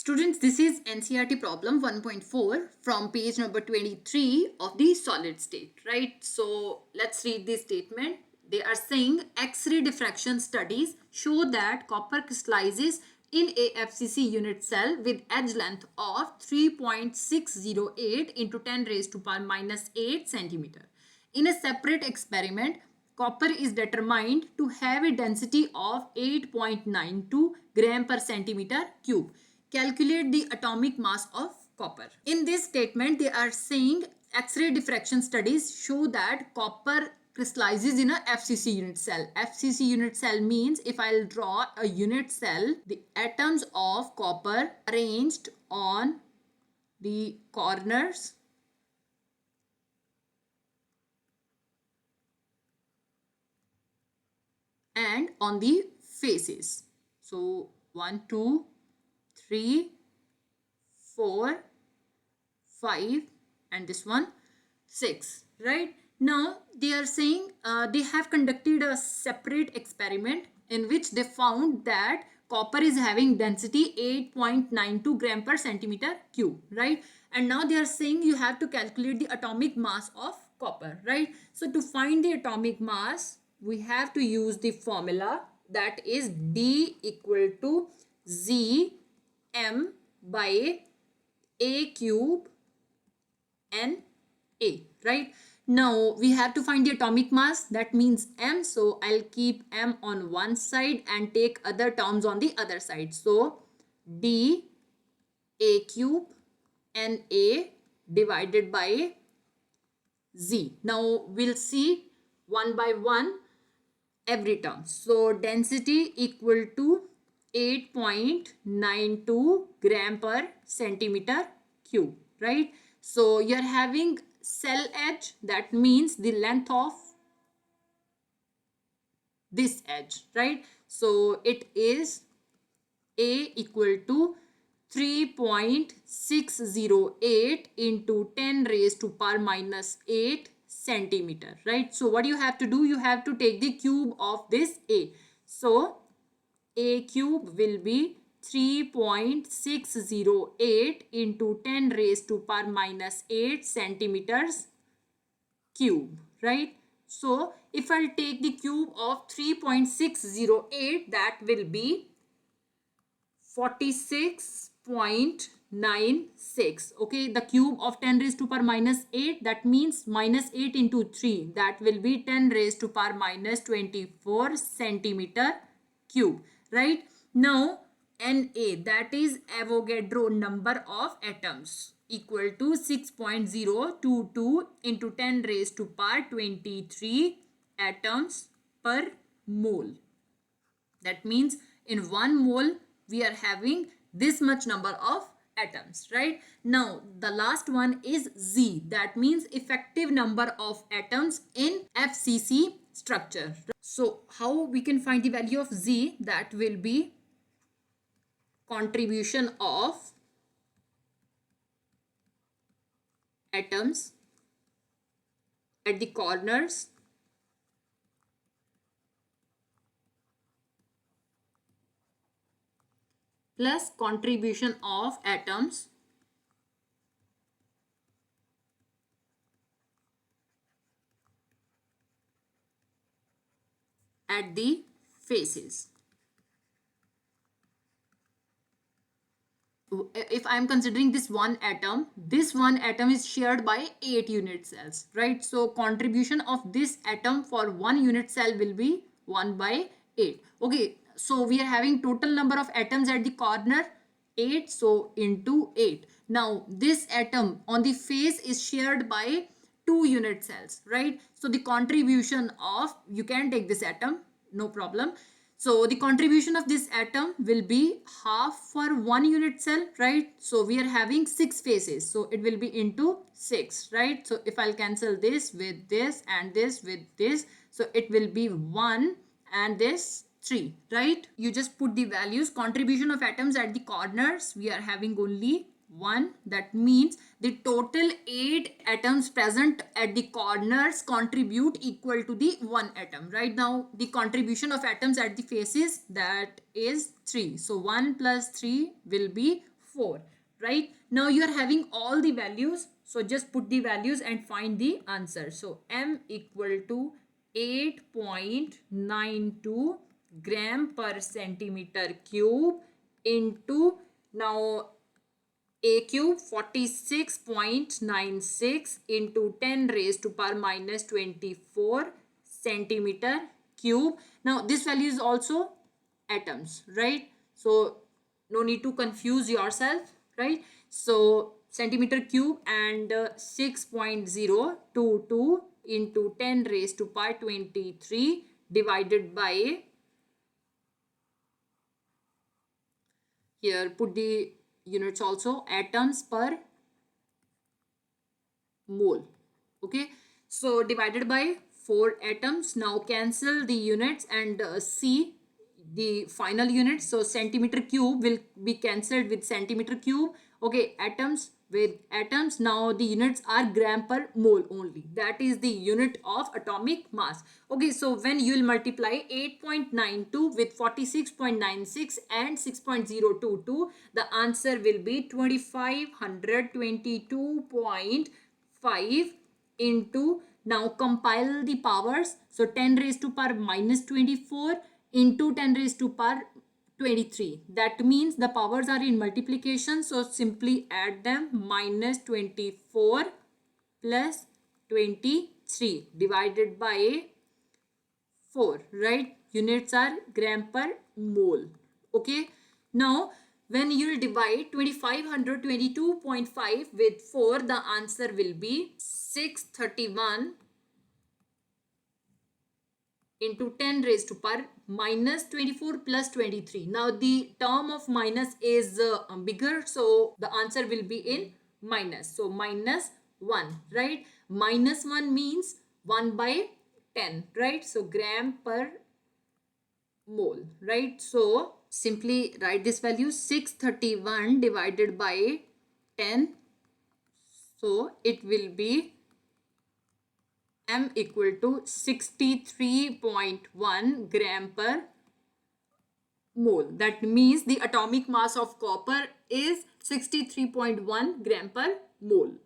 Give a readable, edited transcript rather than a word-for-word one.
Students, this is NCERT problem 1.4 from page number 23 of the solid state, right? So let's read this statement. They are saying X-ray diffraction studies show that copper crystallizes in a FCC unit cell with edge length of 3.608 into 10 raised to power minus 8 centimeter. In a separate experiment, copper is determined to have a density of 8.92 gram per centimeter cube. Calculate the atomic mass of copper. In this statement, they are saying X-ray diffraction studies show that copper crystallizes in a FCC unit cell. FCC unit cell means if I'll draw a unit cell, the atoms of copper arranged on the corners and on the faces. So 1, 2, 3, 4, 5 and this one 6, right? Now they are saying they have conducted a separate experiment in which they found that copper is having density 8.92 gram per centimeter cube, right? And now they are saying you have to calculate the atomic mass of copper, right? So to find the atomic mass, we have to use the formula that is D equal to Z M by A cube N A, right? Now we have to find the atomic mass, that means M. So I'll keep M on one side and take other terms on the other side. So D A cube N A divided by Z. Now we'll see one by one every term. So density equal to 8.92 gram per centimeter cube, right? So you're having cell edge, that means the length of this edge, right? So it is A equal to 3.608 into 10 raised to power minus 8 centimeter, right? So what you have to do, you have to take the cube of this A. So A cube will be 3.608 into 10 raised to power minus 8 centimeters cube, right? So if I'll take the cube of 3.608, that will be 46.96. Okay, the cube of 10 raised to power minus 8, that means minus 8 into 3, that will be 10 raised to power minus 24 centimeter cube, right? Now Na, that is Avogadro number of atoms, equal to 6.022 into 10 raised to power 23 atoms per mole. That means in 1 mole we are having this much number of atoms, right? Now the last one is Z, that means effective number of atoms in FCC structure. So how we can find the value of Z? That will be contribution of atoms at the corners plus contribution of atoms at the faces. If I am considering this one atom is shared by 8 unit cells, right? So contribution of this atom for one unit cell will be 1 by 8. Okay, so we are having total number of atoms at the corner 8, so into 8. Now this atom on the face is shared by 2 unit cells, right? So the contribution of, you can take this atom, no problem. So the contribution of this atom will be half for one unit cell, right? So we are having 6 faces, so it will be into 6, right? So if I'll cancel this with this and this with this, so it will be 1 and this 3, right? You just put the values. Contribution of atoms at the corners, we are having only 1. That means the total 8 atoms present at the corners contribute equal to the 1 atom. Right now the contribution of atoms at the faces, that is 3. So 1 plus 3 will be 4, right? Now you are having all the values, so just put the values and find the answer. So M equal to 8.92 gram per centimeter cube into, now A cube 46.96 into 10 raised to power minus 24 centimeter cube. Now this value is also atoms, right? So no need to confuse yourself, right? So centimeter cube and 6.022 into 10 raised to power 23 divided by, here put the units also, atoms per mole. Okay, so divided by 4 atoms. Now cancel the units and see the final units. So centimeter cube will be cancelled with centimeter cube. Okay, atoms with atoms. Now the units are gram per mole only. That is the unit of atomic mass. Okay, so when you will multiply 8.92 with 46.96 and 6.022, the answer will be 2522.5 into, now compile the powers. So 10 raised to power minus 24 into 10 raised to power 23. That means the powers are in multiplication. So simply add them, minus 24 plus 23 divided by 4, right? Units are gram per mole. Okay. Now when you will divide 2522.5 with 4, the answer will be 631 into 10 raised to power minus 24 plus 23. Now the term of minus is bigger, so the answer will be in minus. So minus 1, right? Minus 1 means 1 by 10, right? So gram per mole, right? So simply write this value, 631 divided by 10. So it will be M equal to 63.1 gram per mole. That means the atomic mass of copper is 63.1 gram per mole.